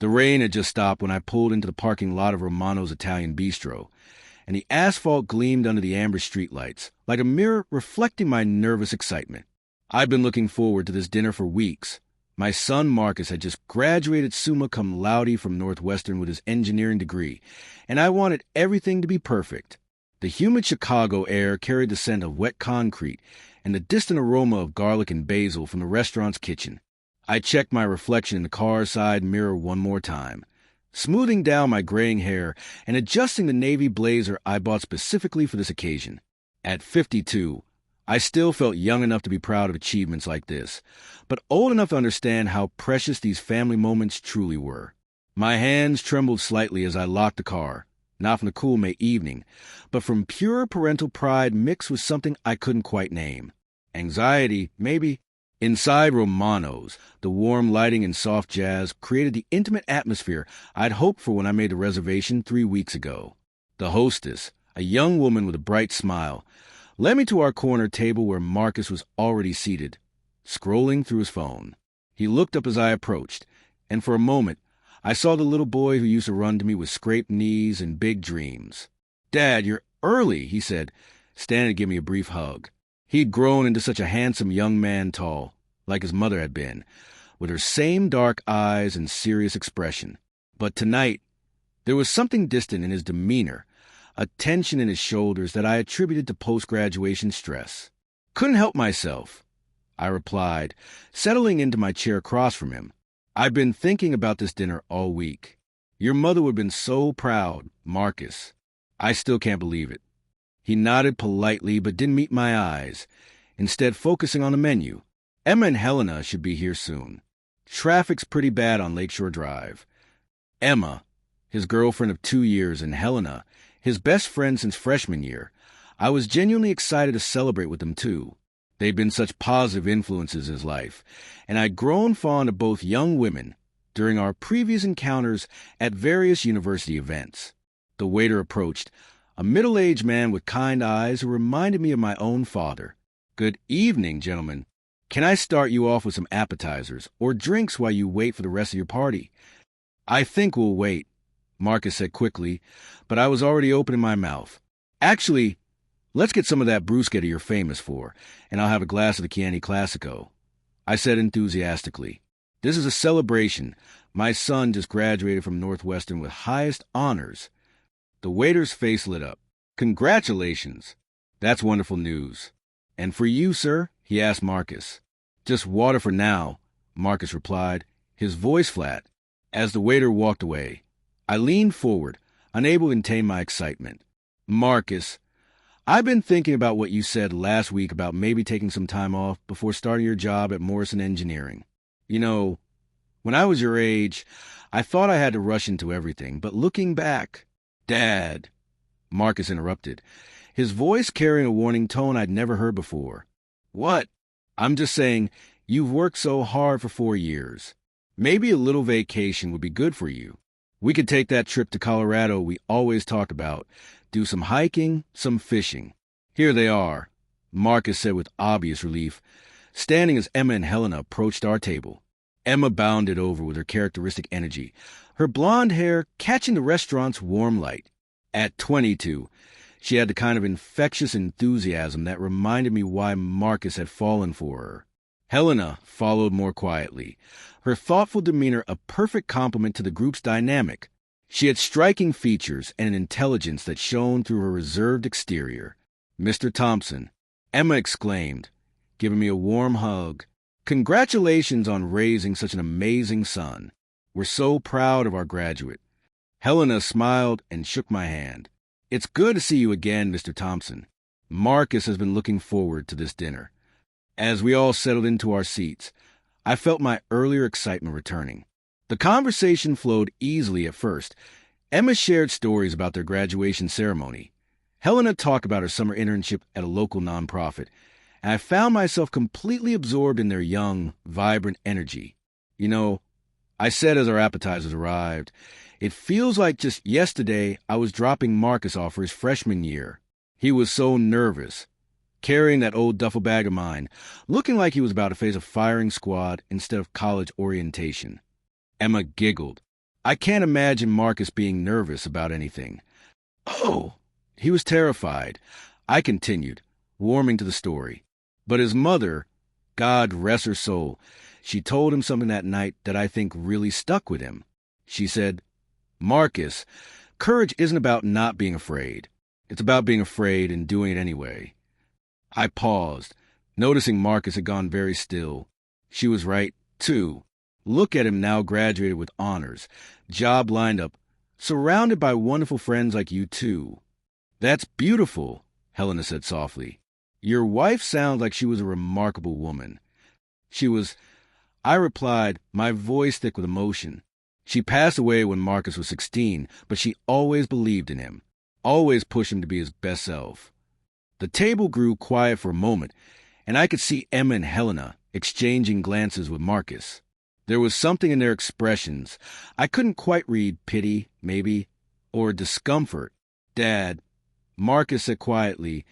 The rain had just stopped when I pulled into the parking lot of Romano's Italian Bistro, and the asphalt gleamed under the amber streetlights, like a mirror reflecting my nervous excitement. I'd been looking forward to this dinner for weeks. My son Marcus had just graduated summa cum laude from Northwestern with his engineering degree, and I wanted everything to be perfect. The humid Chicago air carried the scent of wet concrete and the distant aroma of garlic and basil from the restaurant's kitchen. I checked my reflection in the car side mirror one more time, smoothing down my graying hair and adjusting the navy blazer I bought specifically for this occasion. At 52, I still felt young enough to be proud of achievements like this, but old enough to understand how precious these family moments truly were. My hands trembled slightly as I locked the car, not from the cool May evening, but from pure parental pride mixed with something I couldn't quite name. Anxiety, maybe. Inside Romano's, the warm lighting and soft jazz created the intimate atmosphere I'd hoped for when I made the reservation 3 weeks ago. The hostess, a young woman with a bright smile, led me to our corner table where Marcus was already seated, scrolling through his phone. He looked up as I approached, and for a moment, I saw the little boy who used to run to me with scraped knees and big dreams. "Dad, you're early," he said, standing to give me a brief hug. He'd grown into such a handsome young man, tall, like his mother had been, with her same dark eyes and serious expression. But tonight, there was something distant in his demeanor, a tension in his shoulders that I attributed to post-graduation stress. "Couldn't help myself," I replied, settling into my chair across from him. "I've been thinking about this dinner all week. Your mother would have been so proud, Marcus. I still can't believe it." He nodded politely but didn't meet my eyes, instead focusing on the menu. Emma and Helena should be here soon. Traffic's pretty bad on Lakeshore Drive. Emma, his girlfriend of 2 years, and Helena, his best friend since freshman year. I was genuinely excited to celebrate with them, too. They'd been such positive influences in his life, and I'd grown fond of both young women during our previous encounters at various university events. The waiter approached, a middle-aged man with kind eyes who reminded me of my own father. "Good evening, gentlemen. Can I start you off with some appetizers or drinks while you wait for the rest of your party?" "I think we'll wait," Marcus said quickly, but I was already opening my mouth. "Actually, let's get some of that bruschetta you're famous for, and I'll have a glass of the Chianti Classico," I said enthusiastically. "This is a celebration. My son just graduated from Northwestern with highest honors." The waiter's face lit up. "Congratulations. That's wonderful news. And for you, sir?" he asked Marcus. "Just water for now," Marcus replied, his voice flat. As the waiter walked away, I leaned forward, unable to contain my excitement. "Marcus, I've been thinking about what you said last week about maybe taking some time off before starting your job at Morrison Engineering. You know, when I was your age, I thought I had to rush into everything, but looking back—" "Dad," Marcus interrupted, his voice carrying a warning tone I'd never heard before. "What?" "I'm just saying, you've worked so hard for 4 years. Maybe a little vacation would be good for you. We could take that trip to Colorado we always talked about, do some hiking, some fishing." "Here they are," Marcus said with obvious relief, standing as Emma and Helena approached our table. Emma bounded over with her characteristic energy, her blonde hair catching the restaurant's warm light. At 22, she had the kind of infectious enthusiasm that reminded me why Marcus had fallen for her. Helena followed more quietly, her thoughtful demeanor a perfect complement to the group's dynamic. She had striking features and an intelligence that shone through her reserved exterior. "Mr. Thompson," Emma exclaimed, giving me a warm hug. "Congratulations on raising such an amazing son. We're so proud of our graduate." Helena smiled and shook my hand. "It's good to see you again, Mr. Thompson. Marcus has been looking forward to this dinner." As we all settled into our seats, I felt my earlier excitement returning. The conversation flowed easily at first. Emma shared stories about their graduation ceremony. Helena talked about her summer internship at a local nonprofit, and I found myself completely absorbed in their young, vibrant energy. "You know," I said as our appetizers arrived, "it feels like just yesterday I was dropping Marcus off for his freshman year. He was so nervous, carrying that old duffel bag of mine, looking like he was about to face a firing squad instead of college orientation." Emma giggled. I can't imagine Marcus being nervous about anything. Oh, he was terrified. I continued, warming to the story. But his mother, God rest her soul, she told him something that night that I think really stuck with him. She said, "Marcus, courage isn't about not being afraid. It's about being afraid and doing it anyway." I paused, noticing Marcus had gone very still. She was right, too. Look at him now, graduated with honors, job lined up, surrounded by wonderful friends like you, too. "That's beautiful," Helena said softly. "Your wife sounds like she was a remarkable woman." "She was," I replied, my voice thick with emotion. "She passed away when Marcus was 16, but she always believed in him, always pushed him to be his best self." The table grew quiet for a moment, and I could see Emma and Helena exchanging glances with Marcus. There was something in their expressions. I couldn't quite read pity, maybe, or discomfort. "Dad," Marcus said quietly,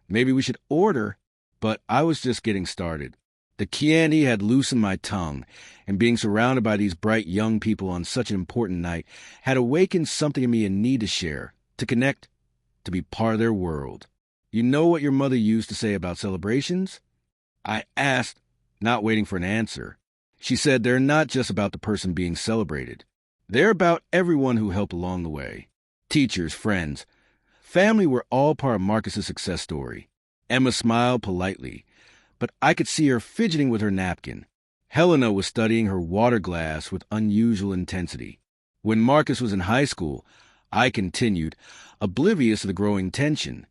"maybe we should order," but I was just getting started. The Chianti had loosened my tongue, and being surrounded by these bright young people on such an important night had awakened something in me in need to share, to connect, to be part of their world. "You know what your mother used to say about celebrations?" I asked, not waiting for an answer. She said they're not just about the person being celebrated. They're about everyone who helped along the way. Teachers, friends, family were all part of Marcus's success story. Emma smiled politely, but I could see her fidgeting with her napkin. Helena was studying her water glass with unusual intensity. When Marcus was in high school, I continued, oblivious of the growing tension.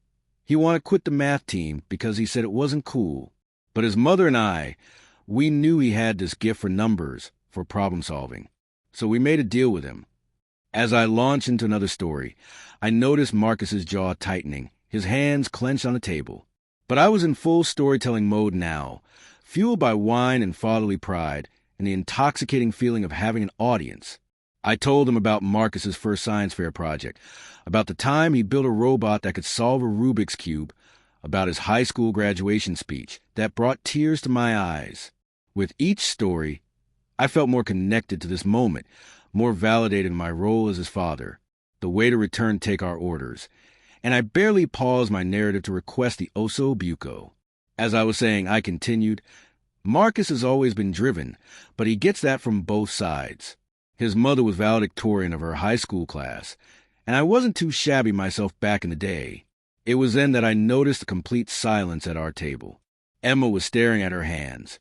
He wanted to quit the math team because he said it wasn't cool. But his mother and I, we knew he had this gift for numbers, for problem solving. So we made a deal with him. As I launched into another story, I noticed Marcus's jaw tightening, his hands clenched on the table. But I was in full storytelling mode now, fueled by wine and fatherly pride, and the intoxicating feeling of having an audience. I told him about Marcus's first science fair project, about the time he built a robot that could solve a Rubik's Cube, about his high school graduation speech that brought tears to my eyes. With each story, I felt more connected to this moment, more validated in my role as his father, the waiter returned to take our orders, and I barely paused my narrative to request the osso buco. As I was saying, I continued, "Marcus has always been driven, but he gets that from both sides. His mother was valedictorian of her high school class, and I wasn't too shabby myself back in the day. It was then that I noticed a complete silence at our table. Emma was staring at her hands.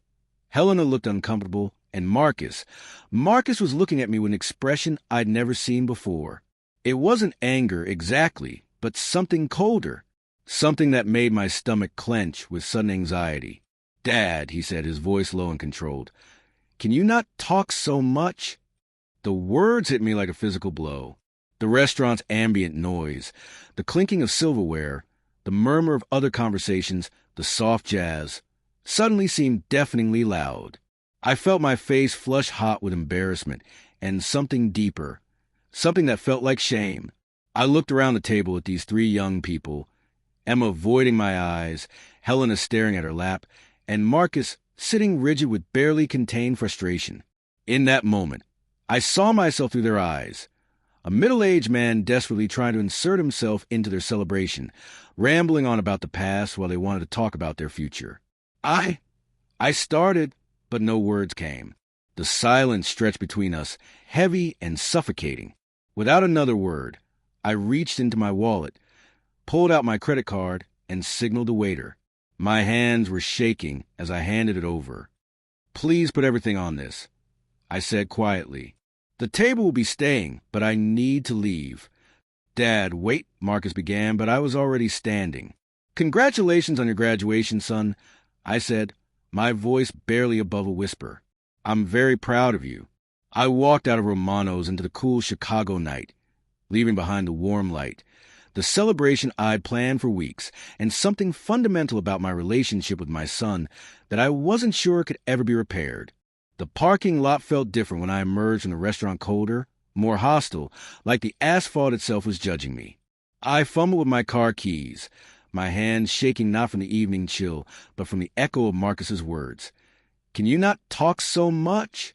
Helena looked uncomfortable, and Marcus was looking at me with an expression I'd never seen before. It wasn't anger exactly, but something colder, something that made my stomach clench with sudden anxiety. "Dad," he said, his voice low and controlled, "can you not talk so much?" The words hit me like a physical blow. The restaurant's ambient noise, the clinking of silverware, the murmur of other conversations, the soft jazz, suddenly seemed deafeningly loud. I felt my face flush hot with embarrassment and something deeper, something that felt like shame. I looked around the table at these three young people, Emma avoiding my eyes, Helena staring at her lap, and Marcus sitting rigid with barely contained frustration. In that moment, I saw myself through their eyes, a middle-aged man desperately trying to insert himself into their celebration, rambling on about the past while they wanted to talk about their future. I started, but no words came. The silence stretched between us, heavy and suffocating. Without another word, I reached into my wallet, pulled out my credit card, and signaled the waiter. My hands were shaking as I handed it over. "Please put everything on this," I said quietly. "The table will be staying, but I need to leave." "Dad, wait," Marcus began, but I was already standing. "Congratulations on your graduation, son," I said, my voice barely above a whisper. "I'm very proud of you." I walked out of Romano's into the cool Chicago night, leaving behind the warm light, the celebration I'd planned for weeks, and something fundamental about my relationship with my son that I wasn't sure could ever be repaired. The parking lot felt different when I emerged from the restaurant, colder, more hostile, like the asphalt itself was judging me. I fumbled with my car keys, my hands shaking not from the evening chill, but from the echo of Marcus's words. "Can you not talk so much?"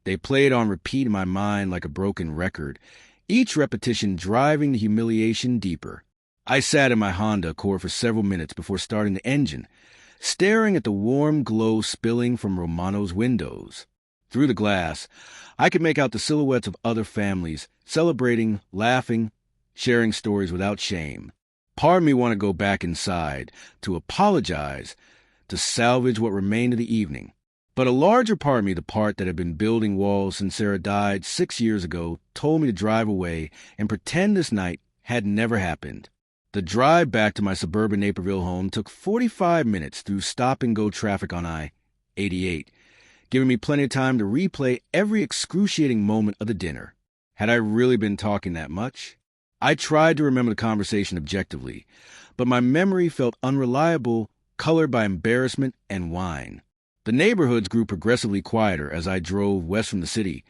They played on repeat in my mind like a broken record, each repetition driving the humiliation deeper. I sat in my Honda Accord for several minutes before starting the engine, staring at the warm glow spilling from Romano's windows. Through the glass, I could make out the silhouettes of other families, celebrating, laughing, sharing stories without shame. Part of me wanted to go back inside, to apologize, to salvage what remained of the evening. But a larger part of me, the part that had been building walls since Sarah died 6 years ago, told me to drive away and pretend this night had never happened. The drive back to my suburban Naperville home took 45 minutes through stop-and-go traffic on I-88, giving me plenty of time to replay every excruciating moment of the dinner. Had I really been talking that much? I tried to remember the conversation objectively, but my memory felt unreliable, colored by embarrassment and wine. The neighborhoods grew progressively quieter as I drove west from the city,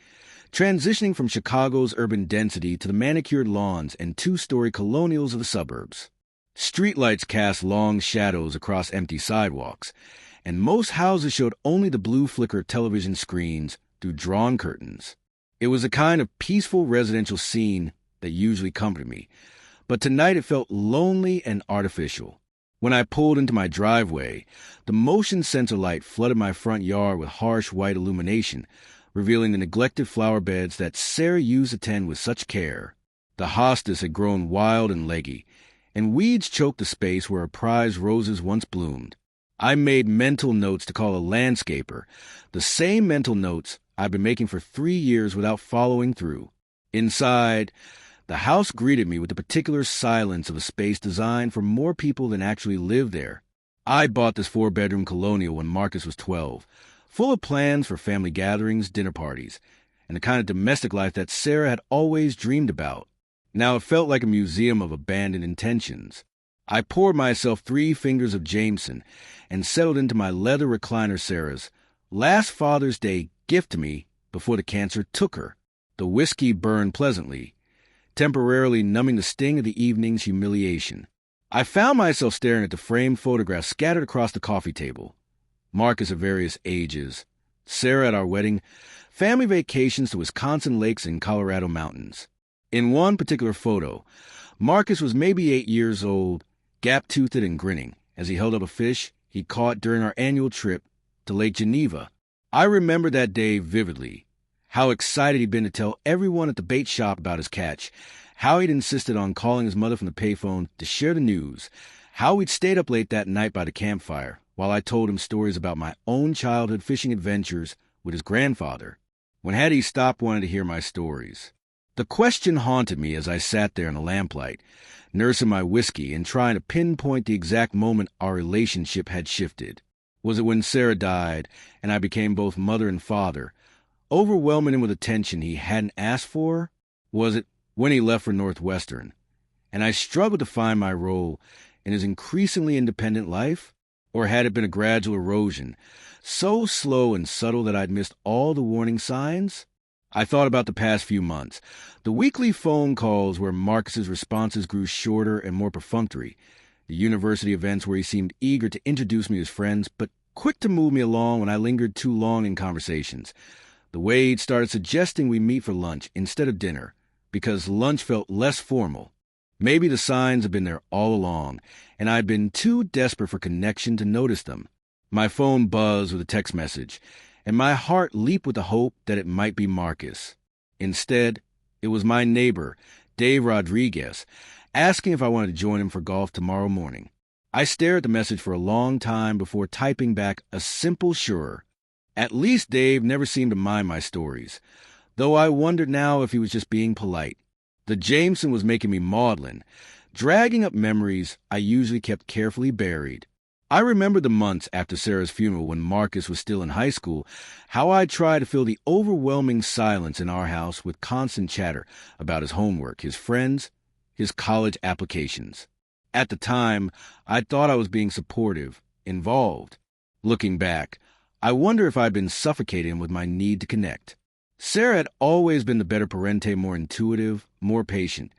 transitioning from Chicago's urban density to the manicured lawns and two-story colonials of the suburbs. Streetlights cast long shadows across empty sidewalks, and most houses showed only the blue flicker of television screens through drawn curtains. It was a kind of peaceful residential scene that usually comforted me, but tonight it felt lonely and artificial. When I pulled into my driveway, the motion sensor light flooded my front yard with harsh white illumination, revealing the neglected flower beds that Sarah used to tend with such care. The hostas had grown wild and leggy, and weeds choked the space where her prized roses once bloomed. I made mental notes to call a landscaper, the same mental notes I've been making for 3 years without following through. Inside, the house greeted me with the particular silence of a space designed for more people than actually live there. I bought this 4-bedroom colonial when Marcus was 12, full of plans for family gatherings, dinner parties, and the kind of domestic life that Sarah had always dreamed about. Now it felt like a museum of abandoned intentions. I poured myself 3 fingers of Jameson and settled into my leather recliner Sarah's last Father's Day gift to me before the cancer took her. The whiskey burned pleasantly, temporarily numbing the sting of the evening's humiliation. I found myself staring at the framed photographs scattered across the coffee table. Marcus of various ages, Sarah at our wedding, family vacations to Wisconsin lakes and Colorado mountains. In one particular photo, Marcus was maybe 8 years old, gap-toothed and grinning, as he held up a fish he caught during our annual trip to Lake Geneva. I remember that day vividly. How excited he'd been to tell everyone at the bait shop about his catch, how he'd insisted on calling his mother from the payphone to share the news, how we'd stayed up late that night by the campfire while I told him stories about my own childhood fishing adventures with his grandfather. When had he stopped wanting to hear my stories? The question haunted me as I sat there in the lamplight, nursing my whiskey and trying to pinpoint the exact moment our relationship had shifted. Was it when Sarah died and I became both mother and father, overwhelming him with attention he hadn't asked for? Was it when he left for Northwestern, and I struggled to find my role in his increasingly independent life? Or had it been a gradual erosion, so slow and subtle that I'd missed all the warning signs? I thought about the past few months, the weekly phone calls where Marcus's responses grew shorter and more perfunctory, the university events where he seemed eager to introduce me to his friends, but quick to move me along when I lingered too long in conversations, the way he'd started suggesting we meet for lunch instead of dinner, because lunch felt less formal. Maybe the signs had been there all along, and I'd been too desperate for connection to notice them. My phone buzzed with a text message, and my heart leaped with the hope that it might be Marcus. Instead, it was my neighbor, Dave Rodriguez, asking if I wanted to join him for golf tomorrow morning. I stared at the message for a long time before typing back a simple sure. At least Dave never seemed to mind my stories, though I wondered now if he was just being polite. The Jameson was making me maudlin, dragging up memories I usually kept carefully buried. I remembered the months after Sarah's funeral when Marcus was still in high school, how I tried to fill the overwhelming silence in our house with constant chatter about his homework, his friends, his college applications. At the time, I thought I was being supportive, involved. Looking back, I wonder if I'd been suffocating him with my need to connect. Sarah had always been the better parente, more intuitive, more patient,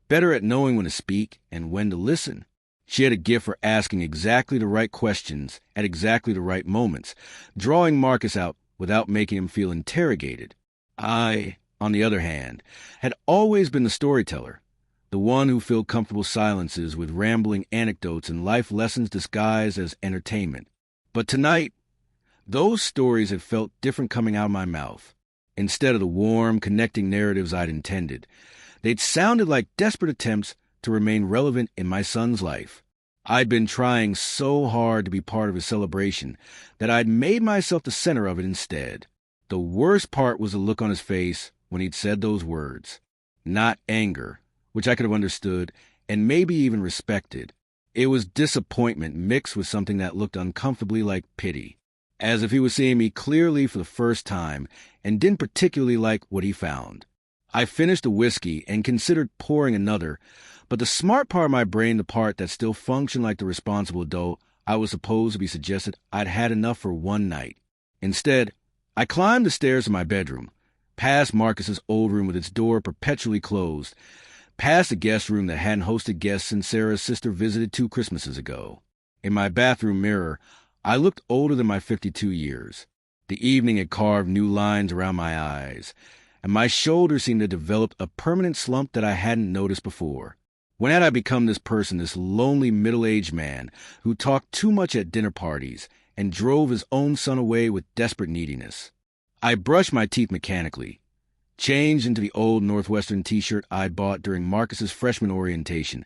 better at knowing when to speak and when to listen. She had a gift for asking exactly the right questions at exactly the right moments, drawing Marcus out without making him feel interrogated. I, on the other hand, had always been the storyteller, the one who filled comfortable silences with rambling anecdotes and life lessons disguised as entertainment. But tonight, those stories had felt different coming out of my mouth. Instead of the warm, connecting narratives I'd intended, they'd sounded like desperate attempts to remain relevant in my son's life. I'd been trying so hard to be part of his celebration that I'd made myself the center of it instead. The worst part was the look on his face when he'd said those words. Not anger, which I could have understood and maybe even respected. It was disappointment mixed with something that looked uncomfortably like pity, as if he was seeing me clearly for the first time and didn't particularly like what he found. I finished the whiskey and considered pouring another, but the smart part of my brain, the part that still functioned like the responsible adult I was supposed to be, suggested I'd had enough for one night. Instead, I climbed the stairs to my bedroom, past Marcus's old room with its door perpetually closed, past the guest room that hadn't hosted guests since Sarah's sister visited 2 Christmases ago. In my bathroom mirror, I looked older than my 52 years. The evening had carved new lines around my eyes, and my shoulders seemed to develop a permanent slump that I hadn't noticed before. When had I become this person, this lonely middle-aged man who talked too much at dinner parties and drove his own son away with desperate neediness? I brushed my teeth mechanically, changed into the old Northwestern t-shirt I'd bought during Marcus's freshman orientation,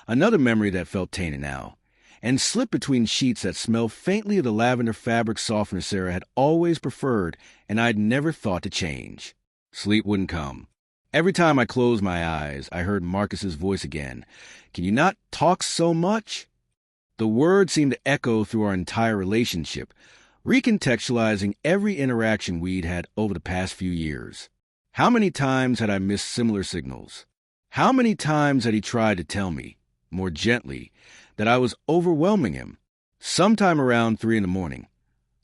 another memory that felt tainted now, and slipped between sheets that smelled faintly of the lavender fabric softener Sarah had always preferred and I'd never thought to change. Sleep wouldn't come. Every time I closed my eyes, I heard Marcus's voice again. "Can you not talk so much?" The words seemed to echo through our entire relationship, recontextualizing every interaction we'd had over the past few years. How many times had I missed similar signals? How many times had he tried to tell me, more gently, that I was overwhelming him? Sometime around 3 a.m,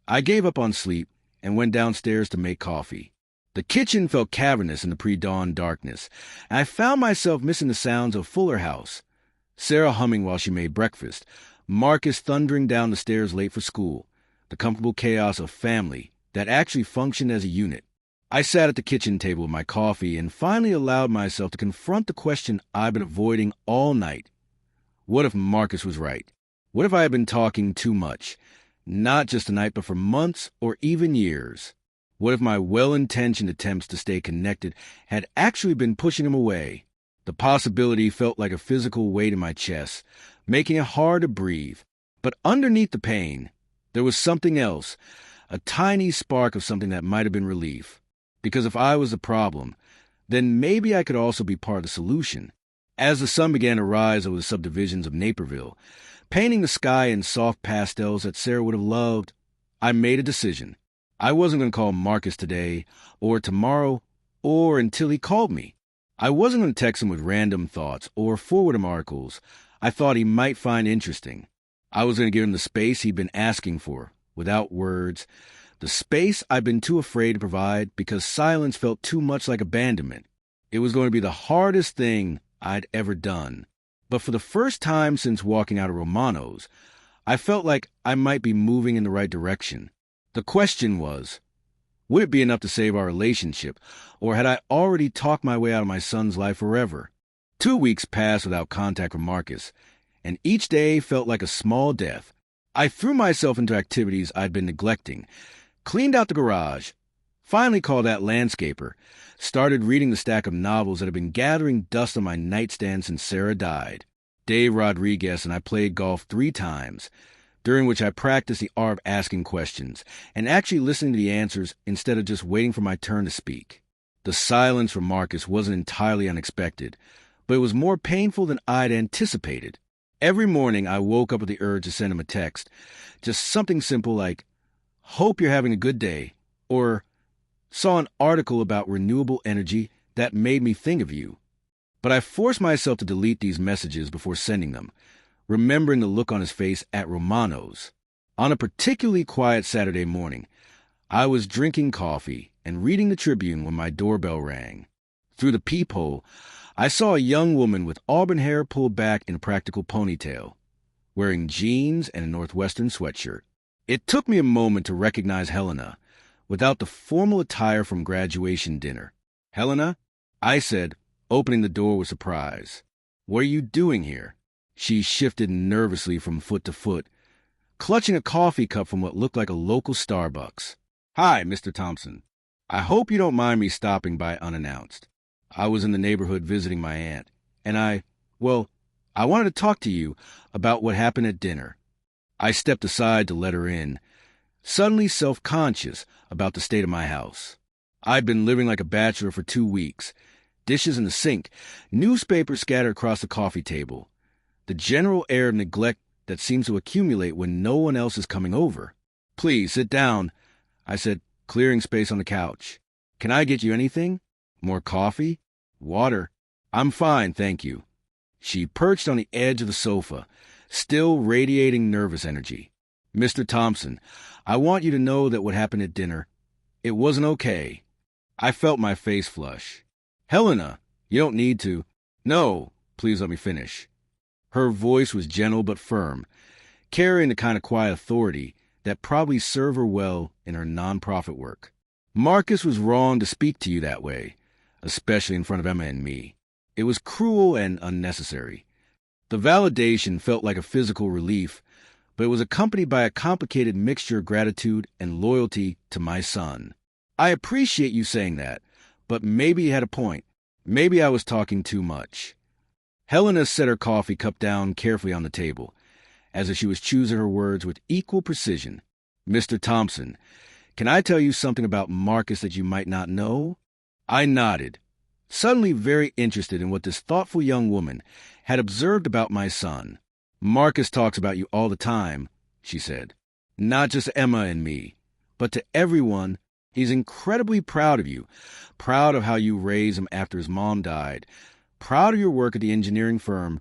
I gave up on sleep and went downstairs to make coffee. The kitchen felt cavernous in the pre-dawn darkness, and I found myself missing the sounds of Fuller House, Sarah humming while she made breakfast, Marcus thundering down the stairs late for school, the comfortable chaos of family that actually functioned as a unit. I sat at the kitchen table with my coffee and finally allowed myself to confront the question I've been avoiding all night. What if Marcus was right? What if I had been talking too much, not just tonight, but for months or even years? What if my well-intentioned attempts to stay connected had actually been pushing him away? The possibility felt like a physical weight in my chest, making it hard to breathe. But underneath the pain, there was something else, a tiny spark of something that might have been relief. Because if I was the problem, then maybe I could also be part of the solution. As the sun began to rise over the subdivisions of Naperville, painting the sky in soft pastels that Sarah would have loved, I made a decision. I wasn't going to call Marcus today, or tomorrow, or until he called me. I wasn't going to text him with random thoughts or forward him articles I thought he might find interesting. I was going to give him the space he'd been asking for, without words, the space I'd been too afraid to provide because silence felt too much like abandonment. It was going to be the hardest thing I'd ever done. But for the first time since walking out of Romano's, I felt like I might be moving in the right direction. The question was, would it be enough to save our relationship, or had I already talked my way out of my son's life forever? 2 weeks passed without contact from Marcus, and each day felt like a small death. I threw myself into activities I'd been neglecting, cleaned out the garage, finally called that landscaper, started reading the stack of novels that had been gathering dust on my nightstand since Sarah died. Dave Rodriguez and I played golf 3 times, during which I practiced the art of asking questions and actually listening to the answers instead of just waiting for my turn to speak. The silence from Marcus wasn't entirely unexpected, but it was more painful than I'd anticipated. Every morning I woke up with the urge to send him a text, just something simple like, "Hope you're having a good day," or "Saw an article about renewable energy that made me think of you." But I forced myself to delete these messages before sending them, remembering the look on his face at Romano's. On a particularly quiet Saturday morning, I was drinking coffee and reading the Tribune when my doorbell rang. Through the peephole, I saw a young woman with auburn hair pulled back in a practical ponytail, wearing jeans and a Northwestern sweatshirt. It took me a moment to recognize Helena, without the formal attire from graduation dinner. "Helena?" I said, opening the door with surprise. "What are you doing here?" She shifted nervously from foot to foot, clutching a coffee cup from what looked like a local Starbucks. "Hi, Mr. Thompson. I hope you don't mind me stopping by unannounced. I was in the neighborhood visiting my aunt, and I wanted to talk to you about what happened at dinner." I stepped aside to let her in, suddenly self-conscious about the state of my house. I'd been living like a bachelor for 2 weeks, dishes in the sink, newspapers scattered across the coffee table, the general air of neglect that seems to accumulate when no one else is coming over. "Please, sit down," I said, clearing space on the couch. "Can I get you anything? More coffee? Water?" "I'm fine, thank you." She perched on the edge of the sofa, still radiating nervous energy. "Mr. Thompson, I want you to know that what happened at dinner, it wasn't okay." I felt my face flush. "Helena, you don't need to." "No, please let me finish." Her voice was gentle but firm, carrying the kind of quiet authority that probably served her well in her nonprofit work. "Marcus was wrong to speak to you that way, especially in front of Emma and me. It was cruel and unnecessary." The validation felt like a physical relief, but it was accompanied by a complicated mixture of gratitude and loyalty to my son. "I appreciate you saying that, but maybe you had a point. Maybe I was talking too much." Helena set her coffee cup down carefully on the table, as if she was choosing her words with equal precision. "Mr. Thompson, can I tell you something about Marcus that you might not know?" I nodded, suddenly very interested in what this thoughtful young woman had observed about my son. "Marcus talks about you all the time," she said. "Not just Emma and me, but to everyone. He's incredibly proud of you, proud of how you raised him after his mom died, proud of your work at the engineering firm,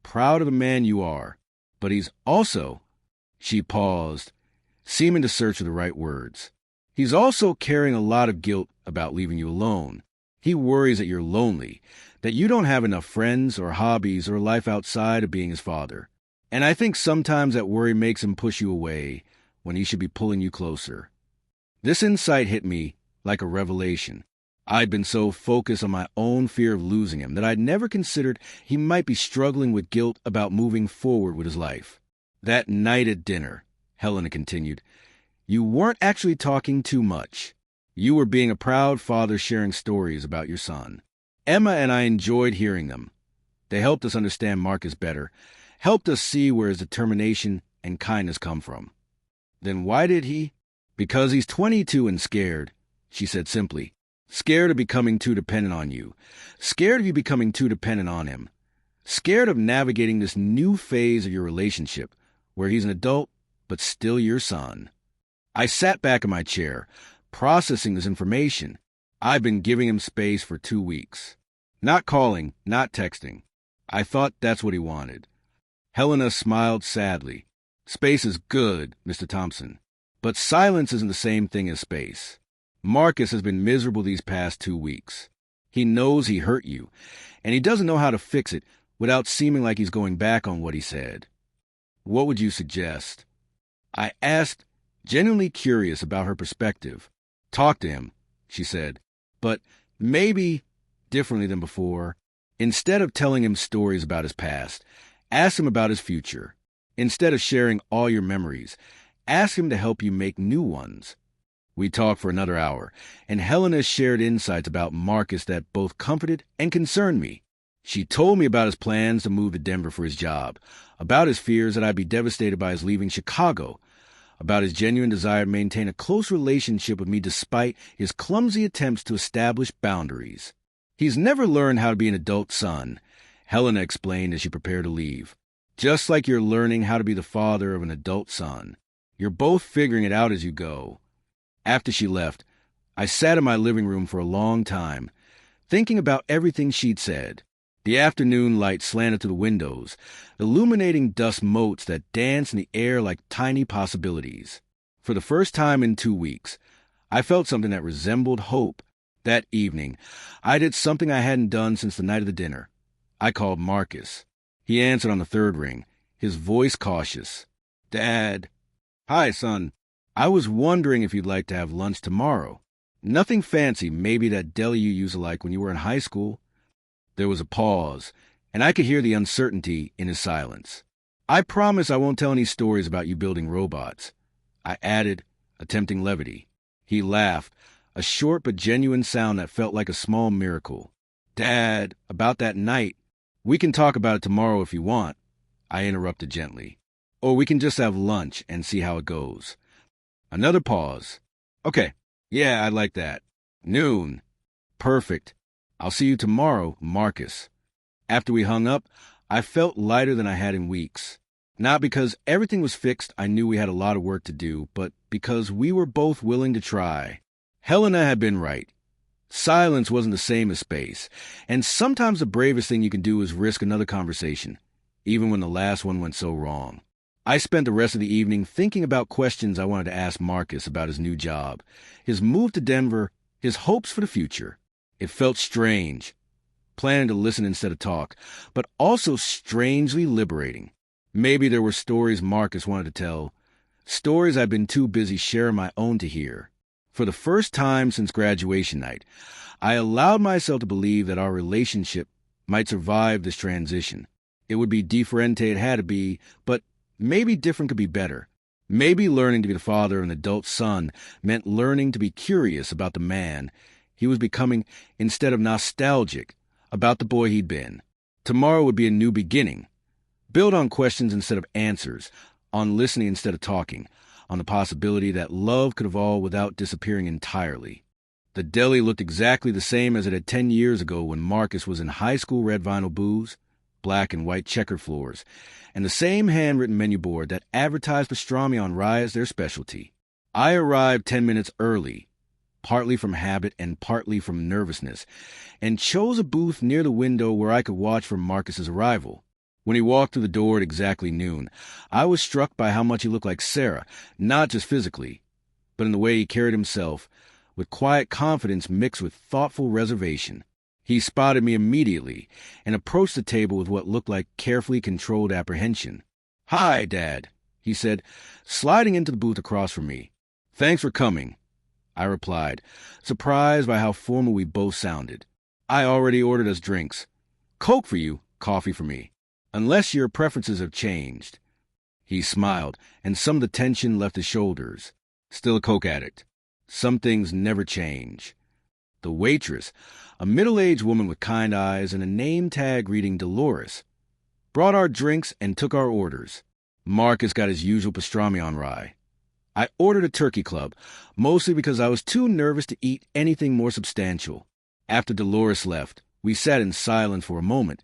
proud of the man you are. But he's also," she paused, seeming to search for the right words, "he's also carrying a lot of guilt about leaving you alone. He worries that you're lonely, that you don't have enough friends or hobbies or life outside of being his father. And I think sometimes that worry makes him push you away when he should be pulling you closer." This insight hit me like a revelation. I'd been so focused on my own fear of losing him that I'd never considered he might be struggling with guilt about moving forward with his life. "That night at dinner," Helena continued, "you weren't actually talking too much. You were being a proud father sharing stories about your son. Emma and I enjoyed hearing them. They helped us understand Marcus better, helped us see where his determination and kindness come from." "Then why did he?" "Because he's 22 and scared," she said simply. "Scared of becoming too dependent on you. Scared of you becoming too dependent on him. Scared of navigating this new phase of your relationship, where he's an adult, but still your son." I sat back in my chair, processing this information. I've been giving him space for 2 weeks. Not calling, not texting. I thought that's what he wanted. Helena smiled sadly. "Space is good, Mr. Thompson. But silence isn't the same thing as space. Marcus has been miserable these past 2 weeks. He knows he hurt you, and he doesn't know how to fix it without seeming like he's going back on what he said. What would you suggest?" I asked, genuinely curious about her perspective. "Talk to him," she said, "but maybe differently than before. Instead of telling him stories about his past, ask him about his future. Instead of sharing all your memories, ask him to help you make new ones." We talked for another hour, and Helena shared insights about Marcus that both comforted and concerned me. She told me about his plans to move to Denver for his job, about his fears that I'd be devastated by his leaving Chicago, about his genuine desire to maintain a close relationship with me despite his clumsy attempts to establish boundaries. "He's never learned how to be an adult son," Helena explained as she prepared to leave. "Just like you're learning how to be the father of an adult son. You're both figuring it out as you go." After she left, I sat in my living room for a long time, thinking about everything she'd said. The afternoon light slanted through the windows, illuminating dust motes that danced in the air like tiny possibilities. For the first time in 2 weeks, I felt something that resembled hope. That evening, I did something I hadn't done since the night of the dinner. I called Marcus. He answered on the third ring, his voice cautious. "Dad." "Hi, son." I was wondering if you'd like to have lunch tomorrow. Nothing fancy, maybe that deli you used to like when you were in high school." There was a pause, and I could hear the uncertainty in his silence. "I promise I won't tell any stories about you building robots," I added, attempting levity. He laughed, a short but genuine sound that felt like a small miracle. "Dad, about that night, we can talk about it tomorrow if you want," I interrupted gently. "Or we can just have lunch and see how it goes." Another pause. "Okay, yeah, I'd like that. Noon. Perfect. I'll see you tomorrow, Marcus." After we hung up, I felt lighter than I had in weeks. Not because everything was fixed, I knew we had a lot of work to do, but because we were both willing to try. Helena had been right. Silence wasn't the same as space, and sometimes the bravest thing you can do is risk another conversation, even when the last one went so wrong. I spent the rest of the evening thinking about questions I wanted to ask Marcus about his new job, his move to Denver, his hopes for the future. It felt strange, planning to listen instead of talk, but also strangely liberating. Maybe there were stories Marcus wanted to tell, stories I'd been too busy sharing my own to hear. For the first time since graduation night, I allowed myself to believe that our relationship might survive this transition. It would be differente, it had to be, but maybe different could be better. Maybe learning to be the father of an adult son meant learning to be curious about the man he was becoming instead of nostalgic about the boy he'd been. Tomorrow would be a new beginning. Build on questions instead of answers, on listening instead of talking, on the possibility that love could evolve without disappearing entirely. The deli looked exactly the same as it had 10 years ago when Marcus was in high school red vinyl booths, black and white checkered floors, and the same handwritten menu board that advertised pastrami on rye as their specialty. I arrived 10 minutes early, partly from habit and partly from nervousness, and chose a booth near the window where I could watch for Marcus's arrival. When he walked through the door at exactly noon, I was struck by how much he looked like Sarah, not just physically, but in the way he carried himself, with quiet confidence mixed with thoughtful reservation. He spotted me immediately and approached the table with what looked like carefully controlled apprehension. "Hi, Dad," he said, sliding into the booth across from me. "Thanks for coming," I replied, surprised by how formal we both sounded. "I already ordered us drinks. Coke for you, coffee for me. Unless your preferences have changed." He smiled, and some of the tension left his shoulders. Still a Coke addict. Some things never change. The waitress, a middle-aged woman with kind eyes and a name tag reading Dolores, brought our drinks and took our orders. Marcus got his usual pastrami on rye. I ordered a turkey club, mostly because I was too nervous to eat anything more substantial. After Dolores left, we sat in silence for a moment,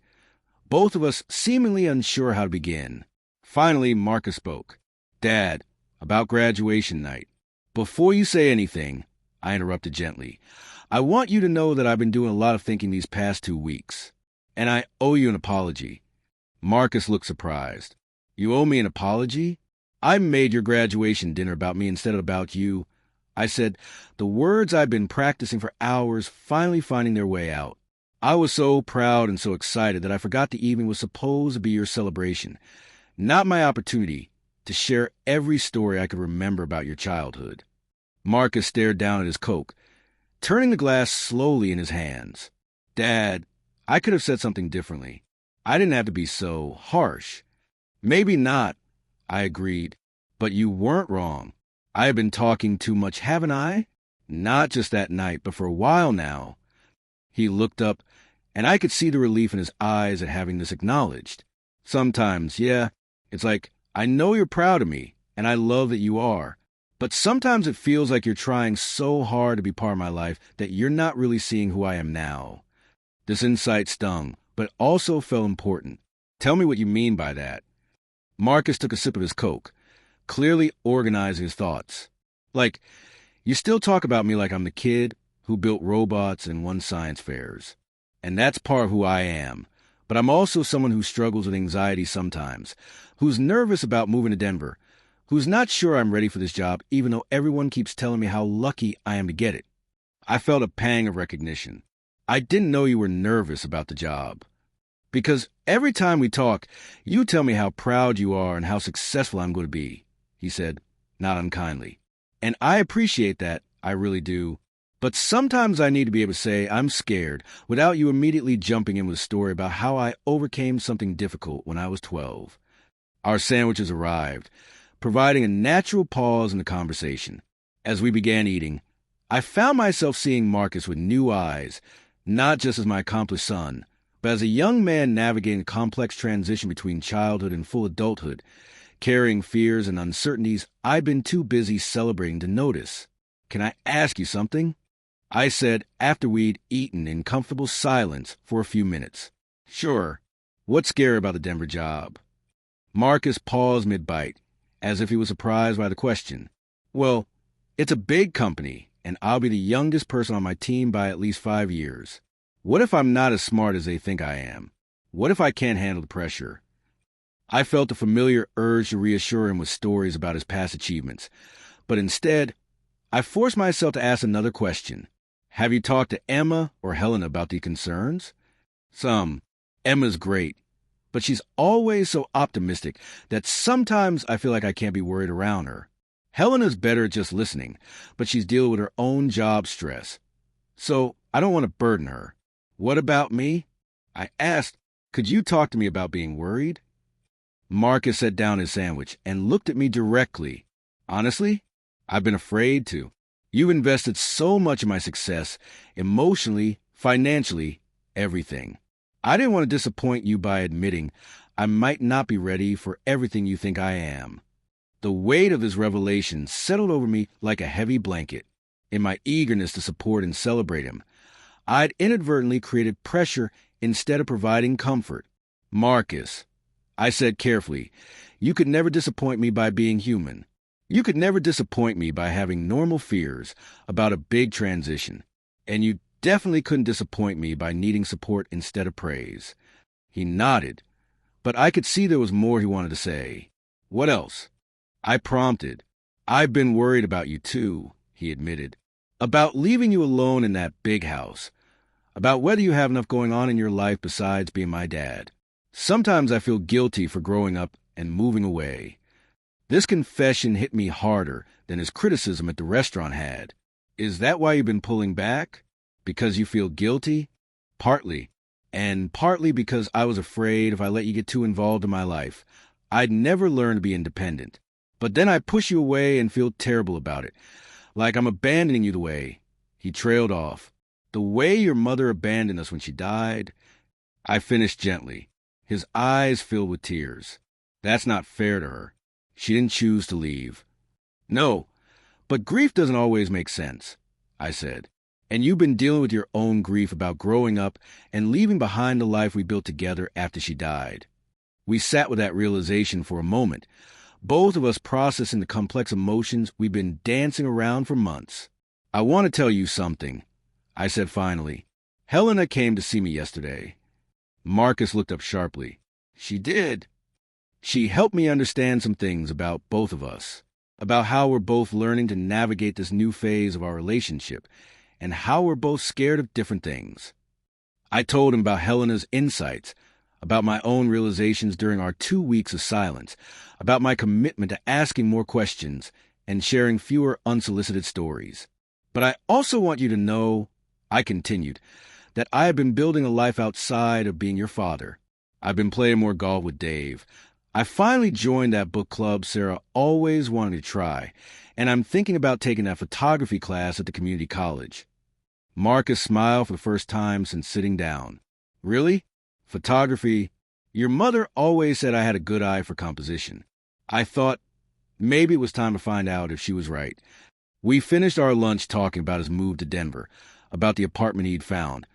both of us seemingly unsure how to begin. Finally, Marcus spoke. "Dad, about graduation night." "Before you say anything," I interrupted gently, "I want you to know that I've been doing a lot of thinking these past 2 weeks, and I owe you an apology." Marcus looked surprised. "You owe me an apology? I made your graduation dinner about me instead of about you," I said, the words I'd been practicing for hours finally finding their way out. "I was so proud and so excited that I forgot the evening was supposed to be your celebration, not my opportunity to share every story I could remember about your childhood." Marcus stared down at his Coke, turning the glass slowly in his hands. "Dad, I could have said something differently. I didn't have to be so harsh." "Maybe not," I agreed, "but you weren't wrong. I have been talking too much, haven't I? Not just that night, but for a while now." He looked up, and I could see the relief in his eyes at having this acknowledged. "Sometimes, yeah, it's like, I know you're proud of me, and I love that you are, but sometimes it feels like you're trying so hard to be part of my life that you're not really seeing who I am now." This insight stung, but also felt important. "Tell me what you mean by that." Marcus took a sip of his Coke, clearly organizing his thoughts. "Like, you still talk about me like I'm the kid who built robots and won science fairs. And that's part of who I am. But I'm also someone who struggles with anxiety sometimes, who's nervous about moving to Denver, who's not sure I'm ready for this job even though everyone keeps telling me how lucky I am to get it." I felt a pang of recognition. "I didn't know you were nervous about the job. Because every time we talk, you tell me how proud you are and how successful I'm going to be," he said, not unkindly. And I appreciate that, I really do. But sometimes I need to be able to say I'm scared without you immediately jumping in with a story about how I overcame something difficult when I was 12. Our sandwiches arrived, providing a natural pause in the conversation. As we began eating, I found myself seeing Marcus with new eyes, not just as my accomplished son, but as a young man navigating a complex transition between childhood and full adulthood, carrying fears and uncertainties I'd been too busy celebrating to notice. "Can I ask you something?" I said after we'd eaten in comfortable silence for a few minutes. "Sure. What's scary about the Denver job?" Marcus paused mid-bite, as if he was surprised by the question. "Well, it's a big company, and I'll be the youngest person on my team by at least 5 years. What if I'm not as smart as they think I am? What if I can't handle the pressure?" I felt a familiar urge to reassure him with stories about his past achievements, but instead, I forced myself to ask another question. "Have you talked to Emma or Helena about the concerns?" "Some. Emma's great, but she's always so optimistic that sometimes I feel like I can't be worried around her. Helena's better at just listening, but she's dealing with her own job stress. So I don't want to burden her." "What about me?" I asked. "Could you talk to me about being worried?" Marcus set down his sandwich and looked at me directly. "Honestly, I've been afraid to. You've invested so much in my success, emotionally, financially, everything. I didn't want to disappoint you by admitting I might not be ready for everything you think I am." The weight of his revelation settled over me like a heavy blanket. In my eagerness to support and celebrate him, I'd inadvertently created pressure instead of providing comfort. "Marcus," I said carefully, "you could never disappoint me by being human. You could never disappoint me by having normal fears about a big transition. And you definitely couldn't disappoint me by needing support instead of praise." He nodded, but I could see there was more he wanted to say. "What else?" I prompted. "I've been worried about you too," he admitted. "About leaving you alone in that big house. About whether you have enough going on in your life besides being my dad. Sometimes I feel guilty for growing up and moving away." This confession hit me harder than his criticism at the restaurant had. "Is that why you've been pulling back? Because you feel guilty?" "Partly. And partly because I was afraid if I let you get too involved in my life, I'd never learn to be independent. But then I push you away and feel terrible about it. Like I'm abandoning you the way." He trailed off. "The way your mother abandoned us when she died." I finished gently, his eyes filled with tears. "That's not fair to her. She didn't choose to leave." "No, but grief doesn't always make sense," I said. "And you've been dealing with your own grief about growing up and leaving behind the life we built together after she died." We sat with that realization for a moment, both of us processing the complex emotions we've been dancing around for months. "I want to tell you something," I said finally. "Helena came to see me yesterday." Marcus looked up sharply. "She did?" "She helped me understand some things about both of us, about how we're both learning to navigate this new phase of our relationship, and how we're both scared of different things." I told him about Helena's insights, about my own realizations during our 2 weeks of silence, about my commitment to asking more questions and sharing fewer unsolicited stories. "But I also want you to know," I continued, "that I have been building a life outside of being your father. I've been playing more golf with Dave. I finally joined that book club Sarah always wanted to try, and I'm thinking about taking that photography class at the community college." Marcus smiled for the first time since sitting down. "Really? Photography? Your mother always said I had a good eye for composition." I thought maybe it was time to find out if she was right. We finished our lunch talking about his move to Denver, about the apartment he'd found,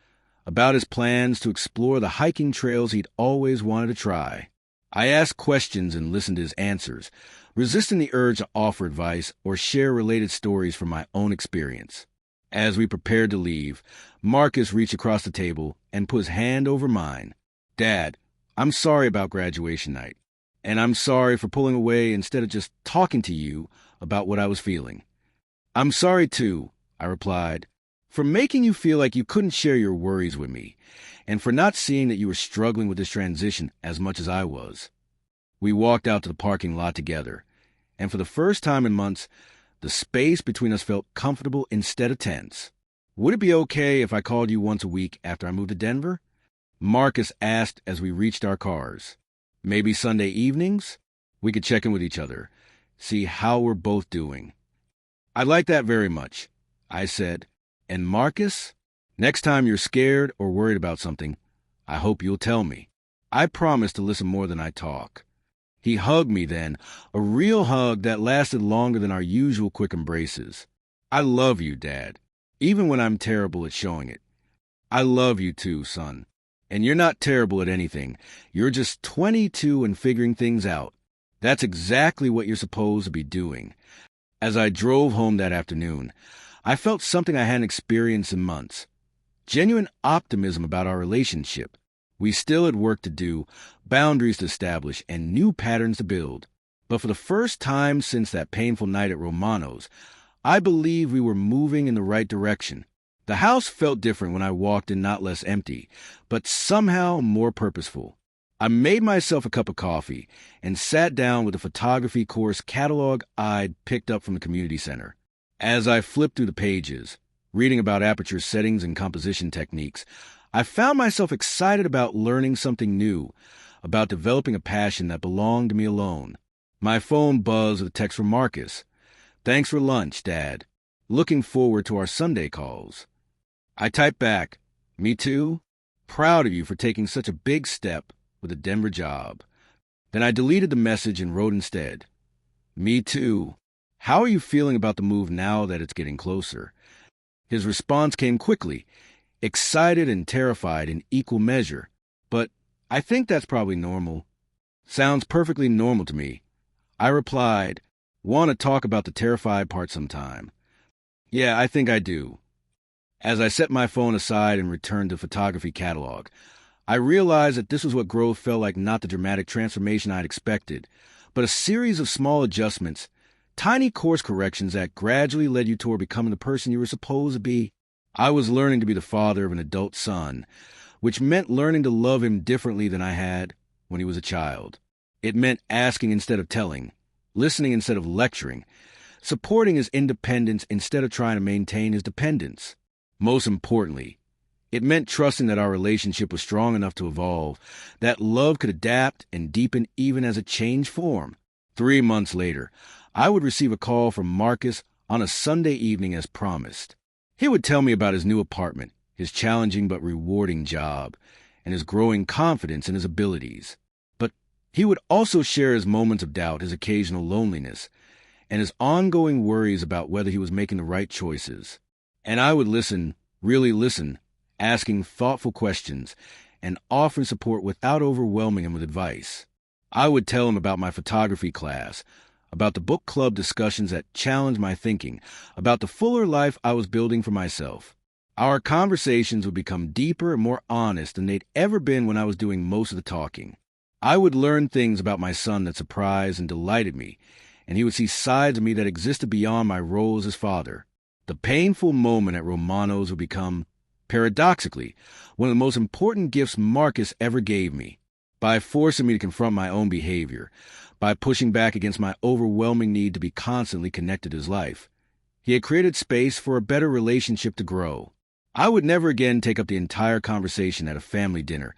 about his plans to explore the hiking trails he'd always wanted to try. I asked questions and listened to his answers, resisting the urge to offer advice or share related stories from my own experience. As we prepared to leave, Marcus reached across the table and put his hand over mine. "Dad, I'm sorry about graduation night, and I'm sorry for pulling away instead of just talking to you about what I was feeling." "I'm sorry too," I replied, "for making you feel like you couldn't share your worries with me, and for not seeing that you were struggling with this transition as much as I was." We walked out to the parking lot together, and for the first time in months, The space between us felt comfortable instead of tense. Would it be okay if I called you once a week after I moved to Denver? Marcus asked as we reached our cars. Maybe Sunday evenings? We could check in with each other, see how we're both doing. I like that very much, I said. And Marcus, next time you're scared or worried about something, I hope you'll tell me. I promise to listen more than I talk. He hugged me then, a real hug that lasted longer than our usual quick embraces. I love you, Dad, even when I'm terrible at showing it. I love you too, son. And you're not terrible at anything. You're just 22 and figuring things out. That's exactly what you're supposed to be doing. As I drove home that afternoon, I felt something I hadn't experienced in months. Genuine optimism about our relationship. We still had work to do, boundaries to establish, and new patterns to build. But for the first time since that painful night at Romano's, I believe we were moving in the right direction. The house felt different when I walked in, not less empty, but somehow more purposeful. I made myself a cup of coffee and sat down with the photography course catalog I'd picked up from the community center. As I flipped through the pages, reading about aperture settings and composition techniques, I found myself excited about learning something new, about developing a passion that belonged to me alone. My phone buzzed with a text from Marcus. Thanks for lunch, Dad. Looking forward to our Sunday calls. I typed back, me too. Proud of you for taking such a big step with a Denver job. Then I deleted the message and wrote instead, me too. How are you feeling about the move now that it's getting closer? His response came quickly, excited and terrified in equal measure. But I think that's probably normal. Sounds perfectly normal to me. I replied, want to talk about the terrified part sometime. Yeah, I think I do. As I set my phone aside and returned to photography catalog, I realized that this was what growth felt like, not the dramatic transformation I'd expected, but a series of small adjustments, tiny course corrections that gradually led you toward becoming the person you were supposed to be. I was learning to be the father of an adult son, which meant learning to love him differently than I had when he was a child. It meant asking instead of telling, listening instead of lecturing, supporting his independence instead of trying to maintain his dependence. Most importantly, it meant trusting that our relationship was strong enough to evolve, that love could adapt and deepen even as it changed form. 3 months later, I would receive a call from Marcus on a Sunday evening as promised. He would tell me about his new apartment, his challenging but rewarding job, and his growing confidence in his abilities. But he would also share his moments of doubt, his occasional loneliness, and his ongoing worries about whether he was making the right choices. And I would listen, really listen, asking thoughtful questions and offering support without overwhelming him with advice. I would tell him about my photography class, about the book club discussions that challenged my thinking, about the fuller life I was building for myself. Our conversations would become deeper and more honest than they'd ever been when I was doing most of the talking. I would learn things about my son that surprised and delighted me, and he would see sides of me that existed beyond my role as his father. The painful moment at Romano's would become, paradoxically, one of the most important gifts Marcus ever gave me. By forcing me to confront my own behavior, by pushing back against my overwhelming need to be constantly connected to his life, he had created space for a better relationship to grow. I would never again take up the entire conversation at a family dinner,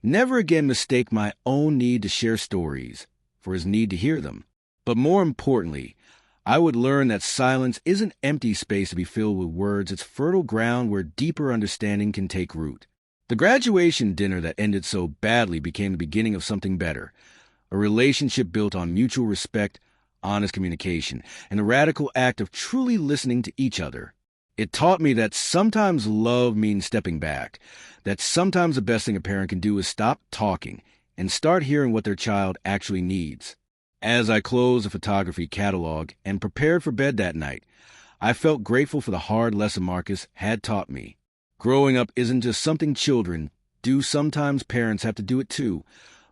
never again mistake my own need to share stories for his need to hear them. But more importantly, I would learn that silence isn't empty space to be filled with words. It's fertile ground where deeper understanding can take root. The graduation dinner that ended so badly became the beginning of something better, a relationship built on mutual respect, honest communication, and the radical act of truly listening to each other. It taught me that sometimes love means stepping back, that sometimes the best thing a parent can do is stop talking and start hearing what their child actually needs. As I closed the photography catalog and prepared for bed that night, I felt grateful for the hard lesson Marcus had taught me. Growing up isn't just something children do. Sometimes parents have to do it too,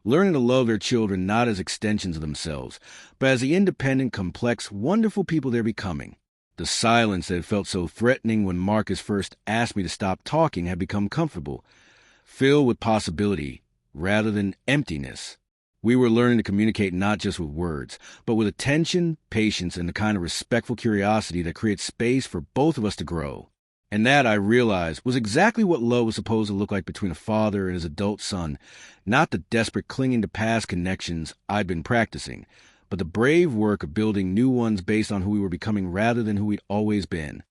learning to love their children not as extensions of themselves, but as the independent, complex, wonderful people they're becoming. The silence that had felt so threatening when Marcus first asked me to stop talking had become comfortable, filled with possibility rather than emptiness. We were learning to communicate not just with words, but with attention, patience, and the kind of respectful curiosity that creates space for both of us to grow. And that, I realized, was exactly what love was supposed to look like between a father and his adult son, not the desperate clinging to past connections I'd been practicing, but the brave work of building new ones based on who we were becoming rather than who we'd always been.